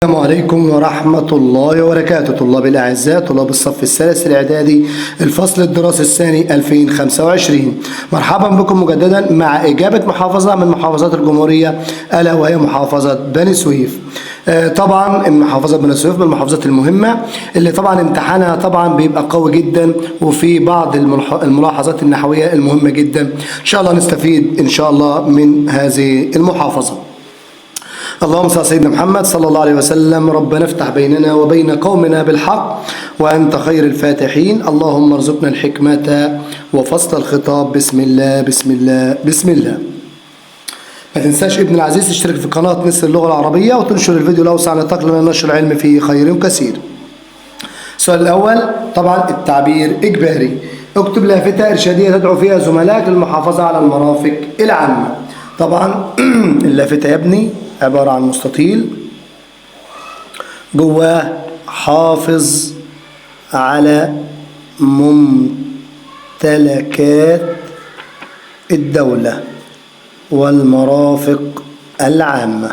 السلام عليكم ورحمة الله وبركاته. طلاب الأعزاء، طلاب الصف الثالث الإعدادي الفصل الدراسي الثاني 2025، مرحبا بكم مجددا مع إجابة محافظة من محافظات الجمهورية، ألا وهي محافظة بني سويف. طبعا محافظة بني سويف من المحافظات المهمة اللي طبعا امتحانها طبعا بيبقى قوي جدا، وفي بعض الملاحظات النحوية المهمة جدا. إن شاء الله نستفيد إن شاء الله من هذه المحافظة. اللهم صل على سيدنا محمد صلى الله عليه وسلم. ربنا افتح بيننا وبين قومنا بالحق وأنت خير الفاتحين. اللهم ارزقنا الحكمة وفصل الخطاب. بسم الله بسم الله بسم الله. ما تنساش ابن العزيز تشترك في قناة نسر اللغة العربية وتنشر الفيديو الأوسع نطاق لنا نشر العلم فيه خير كثير. السؤال الأول طبعا التعبير إجباري. اكتب لافتة إرشادية تدعو فيها زملائك للمحافظة على المرافق العامة. طبعا اللافتة يا ابني عبارة عن مستطيل جواه حافظ على ممتلكات الدولة والمرافق العامة.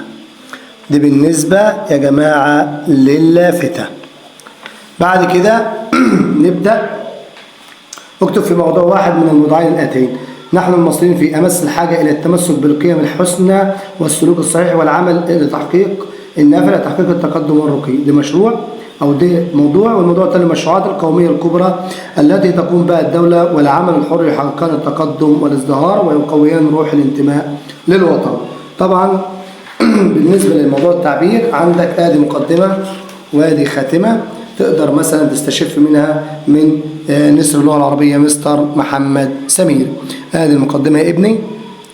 دي بالنسبة يا جماعة للافتة. بعد كده نبدأ. اكتب في موضوع واحد من الموضوعين الآتين: نحن المصريين في أمس الحاجة إلى التمسك بالقيم الحسنى والسلوك الصحيح والعمل لتحقيق النافع لتحقيق التقدم والرقي. ده مشروع أو ده موضوع. والموضوع الثاني: المشروعات القومية الكبرى التي تقوم بها الدولة والعمل الحر يحققان التقدم والازدهار ويقويان روح الانتماء للوطن. طبعا بالنسبة للموضوع التعبير عندك آدي مقدمة وآدي خاتمة، تقدر مثلا تستشف منها من نسر اللغة العربية مستر محمد سمير. هذه المقدمة يا ابني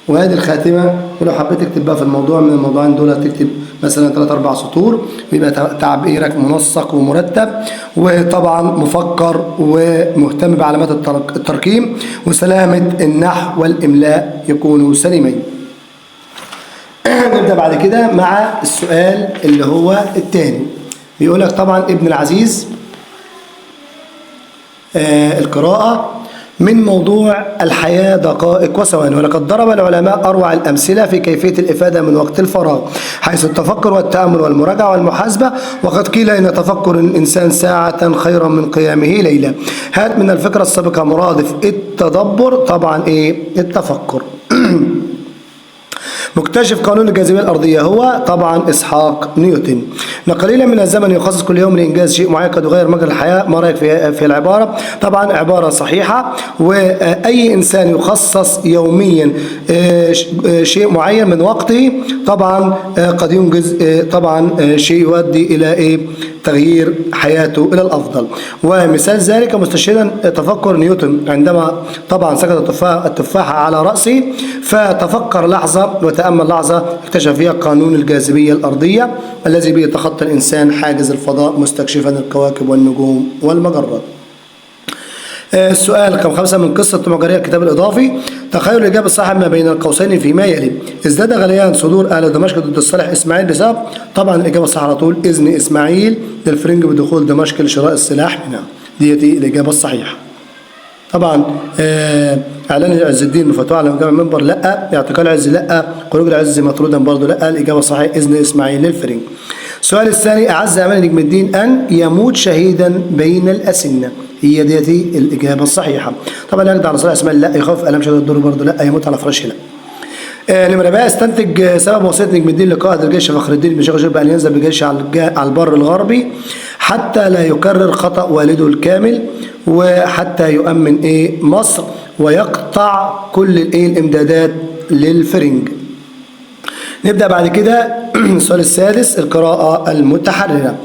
وهذه الخاتمة، ولو حبيت تكتب بقى في الموضوع من الموضوعين دول تكتب مثلا 3-4 سطور، ويبقى تعبيرك منسق ومرتب وطبعا مفكر ومهتم بعلامات الترقيم وسلامة النحو والإملاء يكونوا سليمين. نبدأ بعد كده مع السؤال اللي هو الثاني. بيقول لك طبعا ابن العزيز القراءة من موضوع الحياة دقائق وثواني. ولقد ضرب العلماء أروع الأمثلة في كيفية الإفادة من وقت الفراغ، حيث التفكر والتأمل والمراجعة والمحاسبة. وقد قيل إن تفكر الإنسان ساعة خيرا من قيامه ليلة. هات من الفكرة السابقة مرادف التدبر. طبعا التفكر. مكتشف قانون الجاذبية الأرضية هو طبعا إسحاق نيوتن. إن قليلا من الزمن يخصص كل يوم لإنجاز شيء معين قد يغير مجرى الحياة. ما رأيك في العبارة؟ طبعا عبارة صحيحة، وأي إنسان يخصص يوميا شيء معين من وقته طبعا قد ينجز طبعا شيء يؤدي إلى تغيير حياته إلى الأفضل. ومثال ذلك مستشهدا تفكر نيوتن عندما طبعا سقط التفاحة على رأسه، فتفكر لحظة وتأمل لحظة اكتشف فيها قانون الجاذبية الأرضية الذي به يتخطى الإنسان حاجز الفضاء مستكشفا الكواكب والنجوم والمجرات. السؤال رقم 5 من قصة معجرية الكتاب الإضافي. تخيل الإجابة الصحيحة ما بين القوسين فيما يلي: ازداد غليان صدور أهل دمشق ضد الصالح إسماعيل بسبب. طبعا الإجابة الصحيحة على طول: إذن إسماعيل للفرنج بدخول دمشق لشراء السلاح منها. ديتي الإجابة الصحيحة. طبعا اعلان عز الدين بفتوى على جامع المنبر لا. اعتقال عز لا. خروج العز مطرودا برضه لا. الإجابة الصحيحة إذن إسماعيل للفرنج. السؤال الثاني: أعز أمال نجم الدين أن يموت شهيدا بين الأسنة. هي ديتي الإجابة الصحيحة. طبعا يجد على صلاح إسماعيل لا. يخاف ألم شهد الدور برضه لا. يموت على فراشه لا. نمرة بقى: استنتج سبب وصية نجم الدين لقائد الجيش فخر الدين بن شيخ بأن ينزل بجيش على البر الغربي حتى لا يكرر خطأ والده الكامل، وحتى يؤمن مصر ويقطع كل الامدادات للفرنج. نبدأ بعد كده السؤال السادس القراءة المتحررة.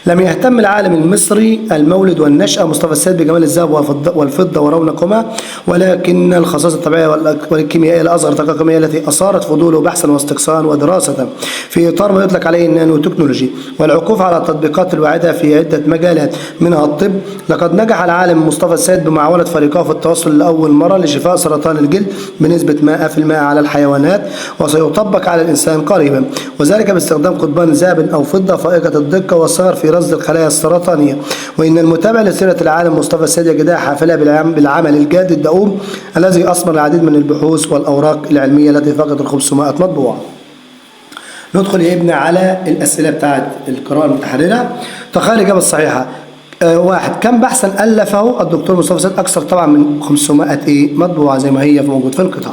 لم يهتم العالم المصري المولد والنشأة مصطفى السيد بجمال الذهب والفضة ورونقهما، ولكن الخصائص الطبيعية والكيميائية الأصغر التقاقمية التي أثارت فضوله بحثا واستقصاء ودراسة في إطار ما يطلق عليه النانو تكنولوجي والعكوف على التطبيقات الواعدة في عدة مجالات منها الطب. لقد نجح العالم مصطفى السيد بمعاونة فريقه في التوصل لأول مرة لشفاء سرطان الجلد بنسبة 100% على الحيوانات، وسيطبق على الإنسان قريبا، وذلك باستخدام قضبان ذهب أو فضة فائقة الدقة والصغر في رصد الخلايا السرطانية. وإن المتابع لسيرة العالم مصطفى السيد يجدها حافلة بالعمل الجاد الدؤوب الذي أثمر العديد من البحوث والأوراق العلمية التي فقط 500 مطبوعة. ندخل يا ابني على الأسئلة بتاعت القراءة المتحررة. تخيل الإجابة الصحيحة. واحد، كم بحثا ألفه الدكتور مصطفى سيد؟ أكثر طبعا من 500 مطبوعة زي ما هي موجود في القطاع.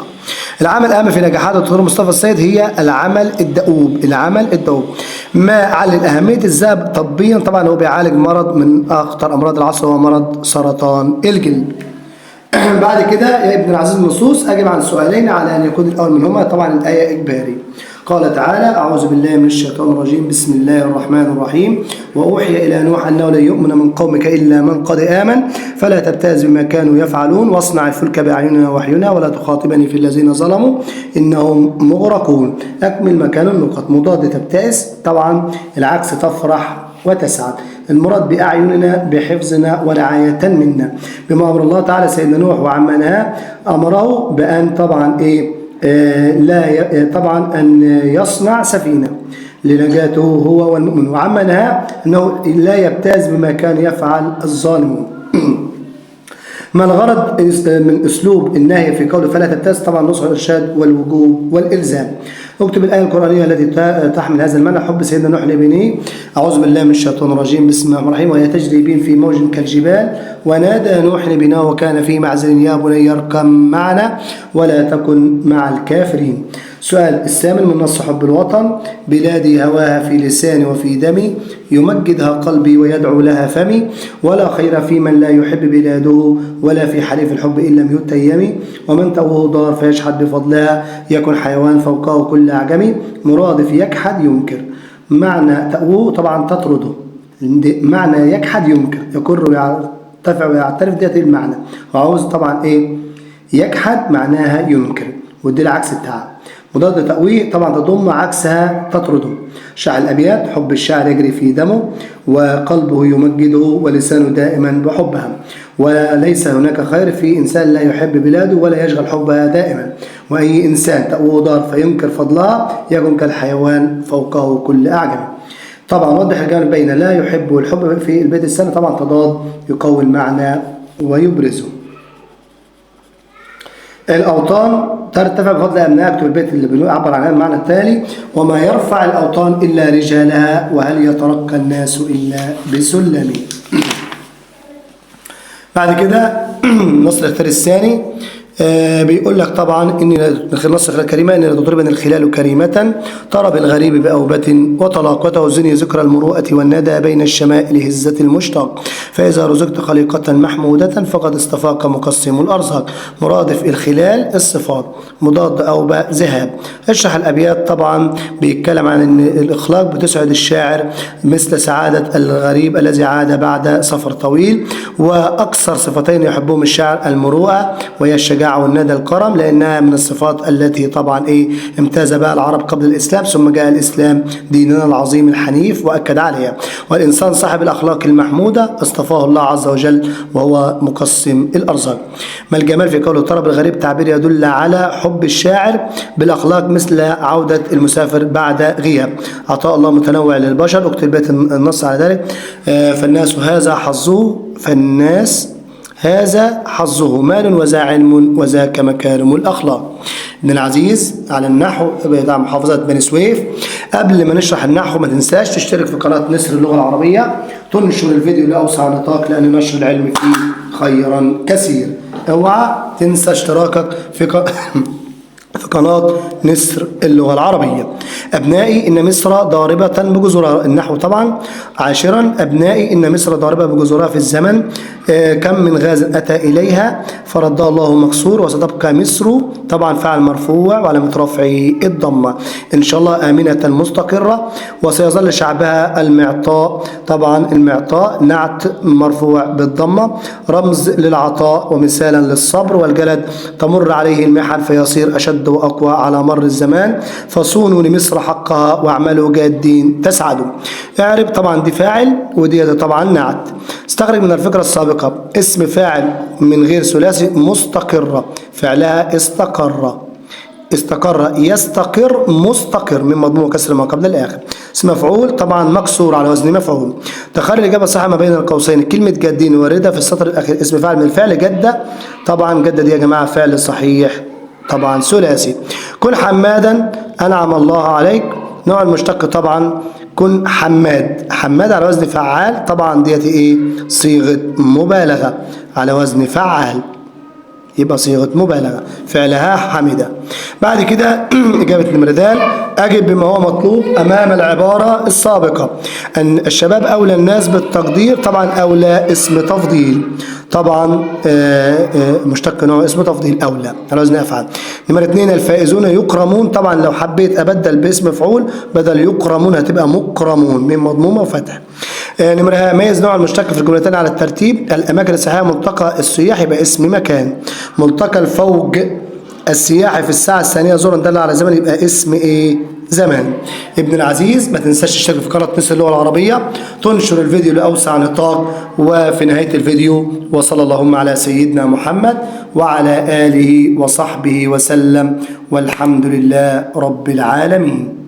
العامل الأهم في نجاحات الدكتور مصطفى السيد هي العمل الدؤوب. العمل الدؤوب. ما علل أهمية الذهب طبيا؟ طبعا هو بيعالج مرض من أخطر أمراض العصر وهو مرض سرطان الجلد. بعد كده يا ابن العزيز النصوص أجب عن سؤالين على أن يكون الأول منهما طبعا الآية إجباري. قال تعالى: أعوذ بالله من الشيطان الرجيم، بسم الله الرحمن الرحيم. وأوحي إلى نوح أنه لن يؤمن من قومك إلا من قد آمن فلا تبتئس بما كانوا يفعلون واصنع الفلك بأعيننا ووحينا ولا تخاطبني في الذين ظلموا إنهم مغرقون. أكمل مكان النقط. مضاد تبتئس طبعا العكس تفرح وتسعد. المراد بأعيننا بحفظنا ورعاية منا، بما أمر الله تعالى سيدنا نوح وعما نهاه. أمره بأن طبعا طبعا أن يصنع سفينة لنجاته هو والمؤمن، وعما نهاه أنه لا يبتاز بما كان يفعل الظالمون. ما الغرض من أسلوب النهي في قوله فلا تبتاز؟ طبعا نصح الإرشاد والوجوب والإلزام. اكتب الآية القرآنية التي تحمل هذا المعنى. حب سيدنا نوح لابنه. أعوذ بالله من الشيطان الرجيم، بسم الله الرحمن الرحيم. وهي تجري بهم في موج كالجبال ونادى نوح ابنه وكان في معزل يا بني اركب معنا ولا تكن مع الكافرين. سؤال الثامن من نص حب الوطن. بلادي هواها في لساني وفي دمي يمجدها قلبي ويدعو لها فمي ولا خير في من لا يحب بلاده ولا في حليف الحب إن لم يتيم ومن توه دار فيشحد بفضلها يكن حيوان فوقه كل أعجمي. مرادف يكحد ينكر. معنى تأوه طبعا تطرده. معنى يكحد ينكر يكر ويرتفع ويعترف، ده المعنى. وعاوز طبعا يكحد معناها ينكر ودي العكس بتاعها. مضاد تأويه طبعا تضم عكسها تطرده. شعر الأبيات. حب الشاعر يجري في دمه وقلبه يمجده ولسانه دائما بحبها وليس هناك خير في إنسان لا يحب بلاده ولا يشغل حبها دائما. وأي إنسان تأوه دار فينكر فضلها يكن كالحيوان فوقه كل أعجم. طبعا وضح الجانب بين لا يحب والحب في البيت الثاني طبعا تضاد يقوي المعنى ويبرزه. الأوطان ترتفع بفضل أبنائها. اكتب البيت اللي بيعبر عنها المعنى التالي: وما يرفع الأوطان إلا رجالها وهل يترقى الناس إلا بسلم. بعد كده نص الاختيار الثاني بيقول لك طبعا ان نص الكريمه ان تضربن الخلال كريمه ترى بالغريب باوبه وطلاقته زني ذكر المروءه والندى بين الشمائل هزه المشتاق فاذا رزقت خليقه محموده فقد استفاق مقسم الارزاق. مرادف الخلال الصفات. مضاد اوبه ذهاب. اشرح الابيات. طبعا بيتكلم عن ان الاخلاق بتسعد الشاعر مثل سعاده الغريب الذي عاد بعد سفر طويل. واكثر صفتين يحبهم الشاعر المروءه وهي الشجاعه والندى الكرم لأنها من الصفات التي طبعا امتاز بها العرب قبل الإسلام ثم جاء الإسلام ديننا العظيم الحنيف وأكد عليها. والإنسان صاحب الأخلاق المحمودة اصطفاه الله عز وجل وهو مقسم الأرزاق. ما الجمال في قوله طرب الغريب؟ تعبير يدل على حب الشاعر بالأخلاق مثل عودة المسافر بعد غياب. عطاء الله متنوع للبشر. اكتب بيت النص على ذلك. فالناس هذا حظه هذا حظه مال وذا علم وذاك مكارم الأخلاق. ابن العزيز على النحو بتاع محافظة بني سويف. قبل ما نشرح النحو ما تنساش تشترك في قناة نسر اللغة العربية، تنشر الفيديو لأوسع نطاق لأن نشر العلم فيه خيرا كثير. اوعى تنسى اشتراكك في قناة نسر اللغة العربية. أبنائي إن مصر ضاربة بجزرها. النحو طبعا. عاشرا أبنائي إن مصر ضاربة بجزرها في الزمن كم من غاز أتى إليها فردها الله مكسور وستبقى مصر طبعا فعل مرفوع وعلامة رفعه الضمة إن شاء الله آمنة مستقرة. وسيظل شعبها المعطاء. طبعا المعطاء نعت مرفوع بالضمة رمز للعطاء ومثالا للصبر والجلد. تمر عليه المحن فيصير أشد وأقوى على مر الزمان. فصونوا لمصر حقها واعملوا جادين تسعدوا. اعرب طبعا دي فاعل ودي طبعا نعت. استخرج من الفكرة السابقة اسم فاعل من غير ثلاثي مستقرة فعلها استقر يستقر مستقر من مضموم كسر ما قبل الآخر. اسم مفعول طبعا مكسور على وزن مفعول. تخرج الإجابة الصحيحة ما بين القوسين. كلمة جادين واردة في السطر الأخير. اسم فاعل من الفعل جدة. طبعا جدة دي يا جماعة فعل صحيح طبعا ثلاثي. كن حمادا أنعم الله عليك نوع المشتق طبعا كن حماد. حماد على وزن فعال، طبعا ديت ايه؟ صيغة مبالغة على وزن فعال، يبقى صيغة مبالغة، فعلها حمدة. بعد كده إجابة نمرة د، أجب بما هو مطلوب أمام العبارة السابقة. أن الشباب أولى الناس بالتقدير، طبعا أولى اسم تفضيل، طبعا مشتق نوع اسم تفضيل أولى على وزن أفعل. نمرة 2 الفائزون يكرمون، طبعا لو حبيت أبدل باسم مفعول بدل يكرمون هتبقى مكرمون من مضمومة وفتح. نمرة ميز نوع المشتق في الجملتين على الترتيب. الأماكن السياحية ملتقى السياح يبقى اسم مكان. ملتقى الفوج السياحي في الساعة الثانية ظهرا دل على زمن يبقى اسم ايه؟ زمان. ابن العزيز ما تنساش تشترك في قناة مصر اللغة العربية، تنشر الفيديو لأوسع نطاق. وفي نهاية الفيديو وصلى اللهم على سيدنا محمد وعلى آله وصحبه وسلم، والحمد لله رب العالمين.